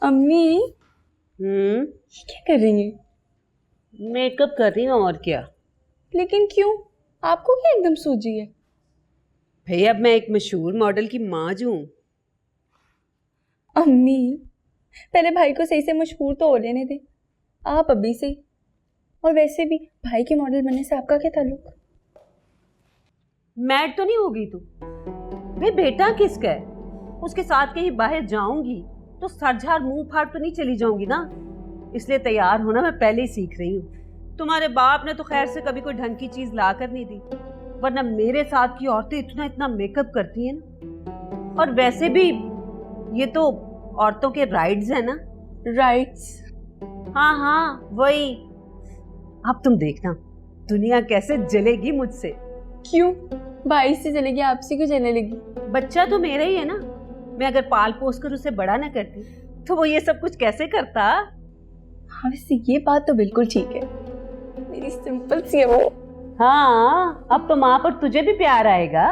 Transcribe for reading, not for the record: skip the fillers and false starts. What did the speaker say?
अम्मी ये क्या कर रही हैं? मेकअप कर रही हूँ और क्या। लेकिन क्यों? आपको क्या एकदम सूझी है? भैया अब मैं एक मशहूर मॉडल की माँ हूँ। अम्मी पहले भाई को सही से मशहूर तो हो लेने दे, आप अभी से। और वैसे भी भाई के मॉडल बनने से आपका क्या ताल्लुक? मैड तो नहीं होगी तू? भाई बेटा किसका है? उसके साथ कहीं बाहर जाऊंगी तो सरझार मुंह फाड़ तो नहीं चली जाऊंगी ना, इसलिए तैयार होना मैं पहले ही सीख रही हूँ। तुम्हारे बाप ने तो खैर से कभी कोई ढंग की चीज ला कर नहीं दी, वरना मेरे साथ की औरतें इतना इतना मेकअप करती हैं ना। और वैसे भी ये तो औरतों के राइट्स है ना। राइट्स? हाँ हाँ वही। अब तुम देखना दुनिया कैसे जलेगी मुझसे। क्यों? भाई से चलेगी, आपसे क्यों चलने लगी? बच्चा तो मेरा ही है ना, मैं अगर पाल पोस कर उसे बड़ा ना करती तो वो ये सब कुछ कैसे करता। हाँ वैसे ये बात तो बिल्कुल ठीक है, मेरी सिंपल सी है वो। हाँ अब तो माँ पर तुझे भी प्यार आएगा।